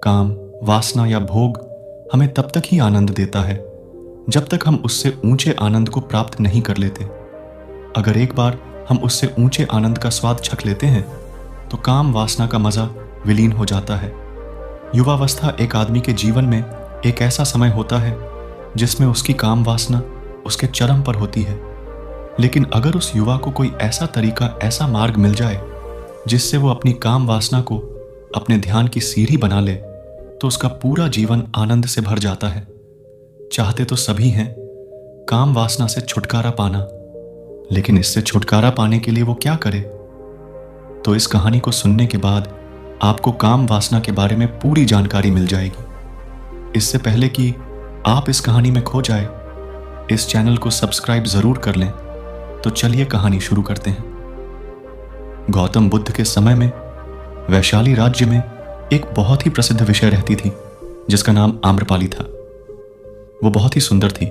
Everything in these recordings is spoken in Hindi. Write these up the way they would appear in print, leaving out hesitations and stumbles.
काम, वासना या भोग हमें तब तक ही आनंद देता है जब तक हम उससे ऊंचे आनंद को प्राप्त नहीं कर लेते। अगर एक बार हम उससे ऊंचे आनंद का स्वाद चख लेते हैं तो काम वासना का मजा विलीन हो जाता है। युवावस्था एक आदमी के जीवन में एक ऐसा समय होता है जिसमें उसकी काम वासना उसके चरम पर होती है। लेकिन अगर उस युवा को कोई ऐसा तरीका, ऐसा मार्ग मिल जाए जिससे वो अपनी काम वासना को अपने ध्यान की सीढ़ी बना ले, तो उसका पूरा जीवन आनंद से भर जाता है। चाहते तो सभी हैं काम वासना से छुटकारा पाना, लेकिन इससे छुटकारा पाने के लिए वो क्या करे? तो इस कहानी को सुनने के बाद आपको काम वासना के बारे में पूरी जानकारी मिल जाएगी। इससे पहले कि आप इस कहानी में खो जाए, इस चैनल को सब्सक्राइब जरूर कर लें। तो चलिए कहानी शुरू करते हैं। गौतम बुद्ध के समय में वैशाली राज्य में एक बहुत ही प्रसिद्ध विषय रहती थी जिसका नाम आम्रपाली था। वो बहुत ही सुंदर थी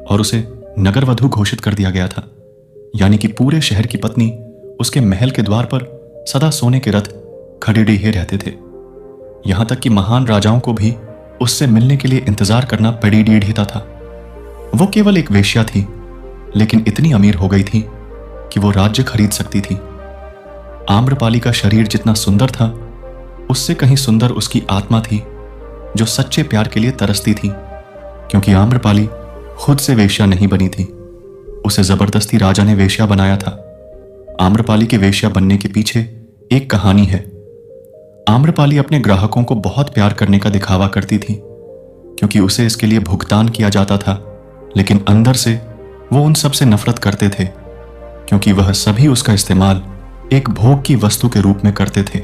और उसे नगरवधु घोषित कर दिया गया था, यानी कि पूरे शहर की पत्नी उसके महल के द्वार पर सदा सोने के रथ खड़े डीहे रहते थे। यहां तक कि महान राजाओं को भी उससे मिलने के लिए इंतजार करना पड़ी डीढ़ता था। वो केवल एक वेश्या थी, लेकिन इतनी अमीर हो गई थी कि वो राज्य खरीद सकती थी। आम्रपाली का शरीर जितना सुंदर था, उससे कहीं सुंदर उसकी आत्मा थी जो सच्चे प्यार के लिए तरसती थी, क्योंकि आम्रपाली खुद से वेश्या नहीं बनी थी, उसे जबरदस्ती राजा ने वेश्या बनाया था। आम्रपाली के वेश्या बनने के पीछे एक कहानी है। आम्रपाली अपने ग्राहकों को बहुत प्यार करने का दिखावा करती थी, क्योंकि उसे इसके लिए भुगतान किया जाता था, लेकिन अंदर से वो उन सब से नफरत करते थे, क्योंकि वह सभी उसका इस्तेमाल एक भोग की वस्तु के रूप में करते थे।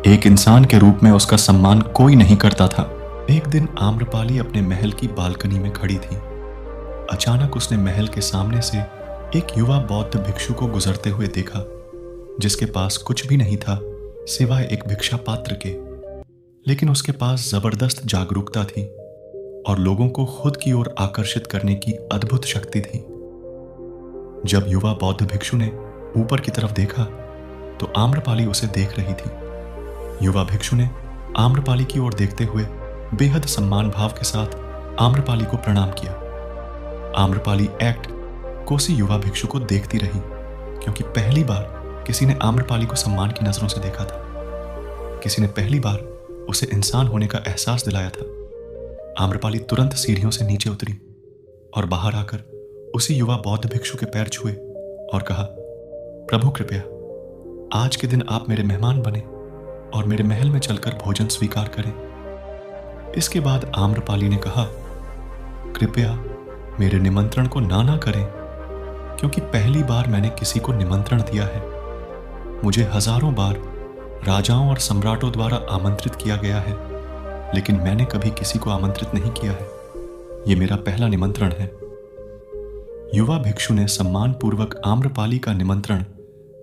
एक इंसान के रूप में उसका सम्मान कोई नहीं करता था। एक दिन आम्रपाली अपने महल की बालकनी में खड़ी थी। अचानक उसने महल के सामने से एक युवा बौद्ध भिक्षु को गुजरते हुए देखा, जिसके पास कुछ भी नहीं था सिवाय एक भिक्षा पात्र के। लेकिन उसके पास जबरदस्त जागरूकता थी और लोगों को खुद की ओर आकर्षित करने की अद्भुत शक्ति थी। जब युवा बौद्ध भिक्षु ने ऊपर की तरफ देखा तो आम्रपाली उसे देख रही थी। युवा भिक्षु ने आम्रपाली की ओर देखते हुए बेहद सम्मान भाव के साथ आम्रपाली को प्रणाम किया। आम्रपाली एक्ट कोसी युवा भिक्षु को देखती रही, क्योंकि पहली बार किसी ने आम्रपाली को सम्मान की नजरों से देखा था। किसी ने पहली बार उसे इंसान होने का एहसास दिलाया था। आम्रपाली तुरंत सीढ़ियों से नीचे उतरी और बाहर आकर उसी युवा बौद्ध भिक्षु के पैर छुए और कहा, प्रभु कृपया आज के दिन आप मेरे मेहमान बने और मेरे महल में चलकर भोजन स्वीकार करें। इसके बाद आम्रपाली ने कहा, कृपया मेरे निमंत्रण को ना करें, क्योंकि पहली बार मैंने किसी को निमंत्रण दिया है। मुझे हजारों बार राजाओं और सम्राटों द्वारा आमंत्रित किया गया है, लेकिन मैंने कभी किसी को आमंत्रित नहीं किया है। यह मेरा पहला निमंत्रण है। युवा भिक्षु ने सम्मानपूर्वक आम्रपाली का निमंत्रण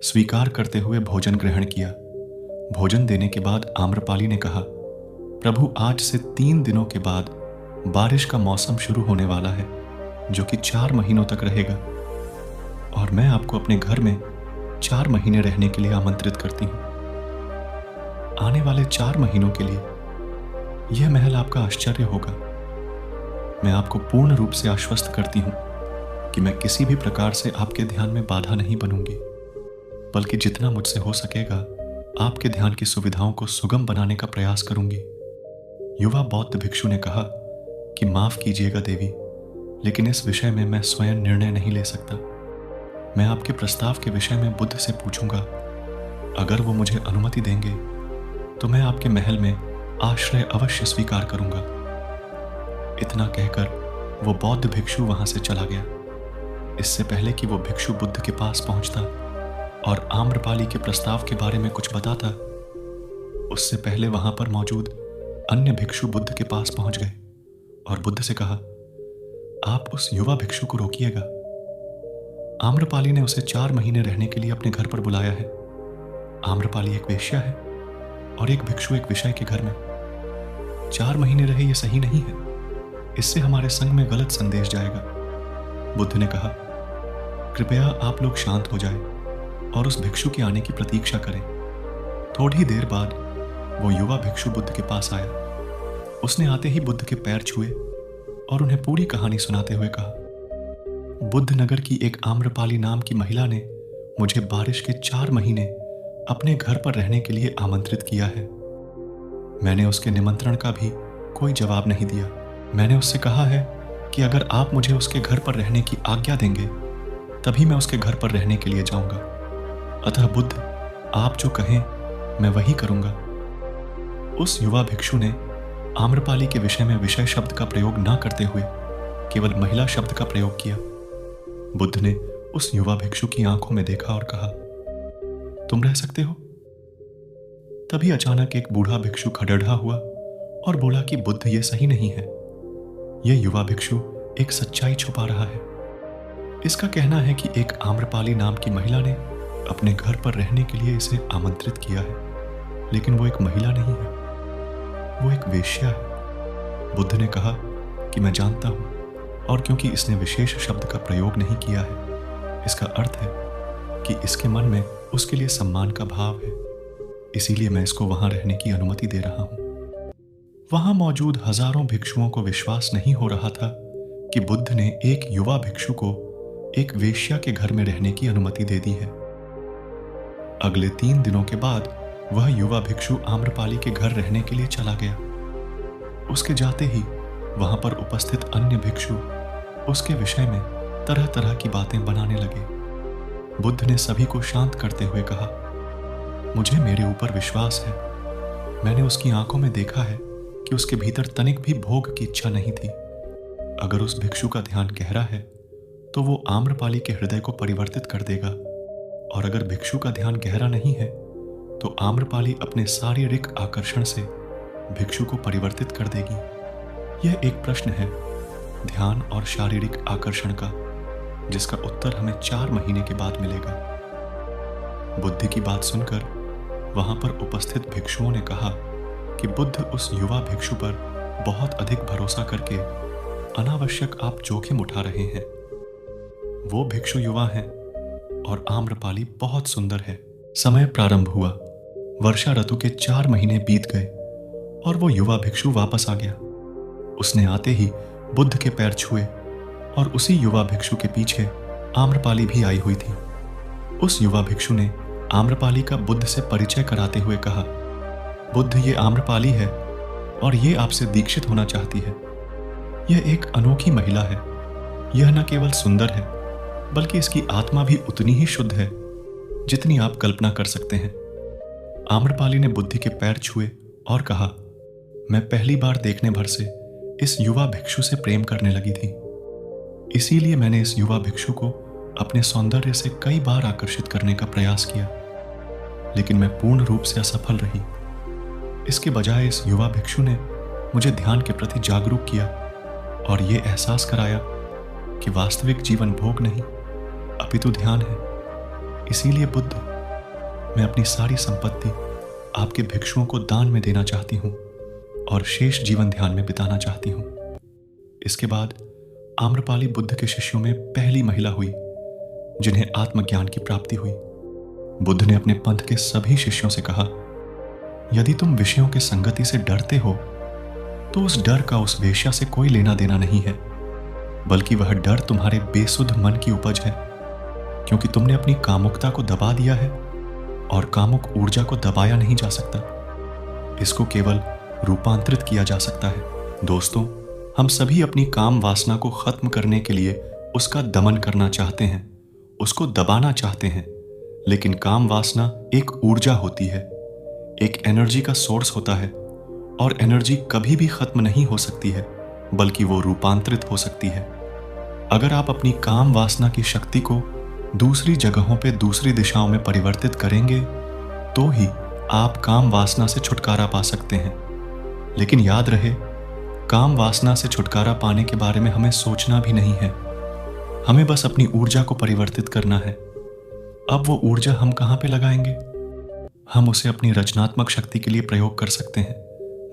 स्वीकार करते हुए भोजन ग्रहण किया। भोजन देने के बाद आम्रपाली ने कहा, प्रभु आज से 3 दिनों के बाद बारिश का मौसम शुरू होने वाला है, जो कि 4 महीनों तक रहेगा, और मैं आपको अपने घर में 4 महीने रहने के लिए आमंत्रित करती हूं। आने वाले 4 महीनों के लिए यह महल आपका आश्चर्य होगा। मैं आपको पूर्ण रूप से आश्वस्त करती हूं कि मैं किसी भी प्रकार से आपके ध्यान में बाधा नहीं बनूंगी, बल्कि जितना मुझसे हो सकेगा आपके ध्यान की सुविधाओं को सुगम बनाने का प्रयास करूंगी। युवा बौद्ध भिक्षु ने कहा कि माफ कीजिएगा देवी, लेकिन इस विषय में मैं स्वयं निर्णय नहीं ले सकता। मैं आपके प्रस्ताव के विषय में बुद्ध से पूछूंगा। अगर वो मुझे अनुमति देंगे तो मैं आपके महल में आश्रय अवश्य स्वीकार करूंगा। इतना कहकर वो बौद्ध भिक्षु वहां से चला गया। इससे पहले कि वो भिक्षु बुद्ध के पास पहुंचता और आम्रपाली के प्रस्ताव के बारे में कुछ बताता, उससे पहले वहां पर मौजूद अन्य भिक्षु बुद्ध के पास पहुंच गए और बुद्ध से कहा, आप उस युवा भिक्षु को रोकिएगा। आम्रपाली ने उसे 4 महीने रहने के लिए अपने घर पर बुलाया है। आम्रपाली एक वेश्या है और एक भिक्षु एक विषय के घर में। 4 महीने रहे ये सही नहीं है, इससे हमारे संग में गलत संदेश जाएगा। बुद्ध ने कहा, कृपया आप लोग शांत हो जाएं और उस भिक्षु के आने की प्रतीक्षा करें। थोड़ी देर बाद वो युवा भिक्षु बुद्ध के पास आया। उसने आते ही बुद्ध के पैर छुए और उन्हें पूरी कहानी सुनाते हुए कहा, बुद्ध नगर की एक आम्रपाली नाम की महिला ने मुझे बारिश के 4 महीने अपने घर पर रहने के लिए आमंत्रित किया है। मैंने उसके निमंत्रण का भी कोई जवाब नहीं दिया। मैंने उससे कहा है कि अगर आप मुझे उसके घर पर रहने की आज्ञा देंगे तभी मैं उसके घर पर रहने के लिए जाऊंगा। अतः बुद्ध, आप जो कहें मैं वही करूंगा। उस युवा भिक्षु ने आम्रपाली के विषय में विषय शब्द का प्रयोग न करते हुए केवल महिला शब्द का प्रयोग किया। बुद्ध ने उस युवा भिक्षु की आंखों में देखा और कहा, तुम रह सकते हो? तभी अचानक एक बूढ़ा भिक्षु खड़ेड़ा हुआ और बोला कि बुद्ध, ये सही नहीं है। यह युवा भिक्षु एक सच्चाई छुपा रहा है। इसका कहना है कि एक आम्रपाली नाम की महिला ने अपने घर पर रहने के लिए इसे आमंत्रित किया है, लेकिन वो एक महिला नहीं है, वो एक वेश्या है। बुद्ध ने कहा कि मैं जानता हूं, और क्योंकि इसने विशेष शब्द का प्रयोग नहीं किया है, इसका अर्थ है कि इसके मन में उसके लिए सम्मान का भाव है, इसीलिए मैं इसको वहां रहने की अनुमति दे रहा हूं। वहां मौजूद हजारों भिक्षुओं को विश्वास नहीं हो रहा था कि बुद्ध ने एक युवा भिक्षु को एक वेश्या के घर में रहने की अनुमति दे दी है। अगले 3 दिनों के बाद वह युवा भिक्षु आम्रपाली के घर रहने के लिए चला गया। उसके जाते ही वहां पर उपस्थित अन्य भिक्षु उसके विषय में तरह तरह की बातें बनाने लगे। बुद्ध ने सभी को शांत करते हुए कहा, मुझे मेरे ऊपर विश्वास है। मैंने उसकी आंखों में देखा है कि उसके भीतर तनिक भी भोग की इच्छा नहीं थी। अगर उस भिक्षु का ध्यान गहरा है तो वो आम्रपाली के हृदय को परिवर्तित कर देगा, और अगर भिक्षु का ध्यान गहरा नहीं है तो आम्रपाली अपने शारीरिक आकर्षण से भिक्षु को परिवर्तित कर देगी। यह एक प्रश्न है ध्यान और शारीरिक आकर्षण का, जिसका उत्तर हमें 4 महीने के बाद मिलेगा। बुद्ध की बात सुनकर वहां पर उपस्थित भिक्षुओं ने कहा कि बुद्ध उस युवा भिक्षु पर बहुत अधिक भरोसा करके अनावश्यक आप जोखिम उठा रहे हैं। वो भिक्षु युवा हैं और आम्रपाली बहुत सुंदर है। समय प्रारंभ हुआ। वर्षा ऋतु के 4 महीने बीत गए और वो युवा भिक्षु वापस आ गया। उसने आते ही बुद्ध के पैर छुए और उसी युवा भिक्षु के पीछे आम्रपाली भी आई हुई थी। उस युवा भिक्षु ने आम्रपाली का बुद्ध से परिचय कराते हुए कहा, बुद्ध, ये आम्रपाली है और ये आपसे दीक्षित होना चाहती है। यह एक अनोखी महिला है। यह न केवल सुंदर है बल्कि इसकी आत्मा भी उतनी ही शुद्ध है जितनी आप कल्पना कर सकते हैं। आम्रपाली ने बुद्ध के पैर छुए और कहा, मैं पहली बार देखने भर से इस युवा भिक्षु से प्रेम करने लगी थी। इसीलिए मैंने इस युवा भिक्षु को अपने सौंदर्य से कई बार आकर्षित करने का प्रयास किया, लेकिन मैं पूर्ण रूप से असफल रही। इसके बजाय इस युवा भिक्षु ने मुझे ध्यान के प्रति जागरूक किया और ये एहसास कराया कि वास्तविक जीवन भोग नहीं अपितु ध्यान है। इसीलिए बुद्ध, मैं अपनी सारी संपत्ति आपके भिक्षुओं को दान में देना चाहती हूँ और शेष जीवन ध्यान में बिताना चाहती हूँ। इसके बाद आम्रपाली बुद्ध के शिष्यों में पहली महिला हुई जिन्हें आत्मज्ञान की प्राप्ति हुई। बुद्ध ने अपने पंथ के सभी शिष्यों से कहा, यदि तुम विषयों के संगति से डरते हो तो उस डर का उस वेश्या से कोई लेना देना नहीं है, बल्कि वह डर तुम्हारे बेसुध मन की उपज है, क्योंकि तुमने अपनी कामुकता को दबा दिया है और कामुक ऊर्जा को दबाया नहीं जा सकता। इसको केवल रूपांतरित किया जा सकता है। दोस्तों, हम सभी अपनी काम वासना को खत्म करने के लिए उसका दमन करना चाहते हैं, उसको दबाना चाहते हैं, लेकिन काम वासना एक ऊर्जा होती है, एक एनर्जी का सोर्स होता है, और एनर्जी कभी भी खत्म नहीं हो सकती है, बल्कि वो रूपांतरित हो सकती है। अगर आप अपनी काम वासना की शक्ति को दूसरी जगहों पे दूसरी दिशाओं में परिवर्तित करेंगे तो ही आप काम वासना से छुटकारा पा सकते हैं। लेकिन याद रहे, काम वासना से छुटकारा पाने के बारे में हमें सोचना भी नहीं है, हमें बस अपनी ऊर्जा को परिवर्तित करना है। अब वो ऊर्जा हम कहाँ पे लगाएंगे? हम उसे अपनी रचनात्मक शक्ति के लिए प्रयोग कर सकते हैं,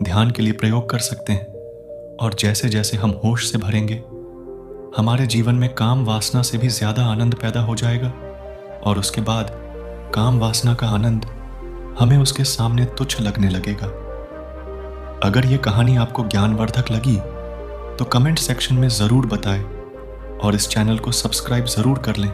ध्यान के लिए प्रयोग कर सकते हैं, और जैसे जैसे हम होश से भरेंगे हमारे जीवन में काम वासना से भी ज्यादा आनंद पैदा हो जाएगा, और उसके बाद काम वासना का आनंद हमें उसके सामने तुच्छ लगने लगेगा। अगर ये कहानी आपको ज्ञानवर्धक लगी तो कमेंट सेक्शन में ज़रूर बताएं और इस चैनल को सब्सक्राइब ज़रूर कर लें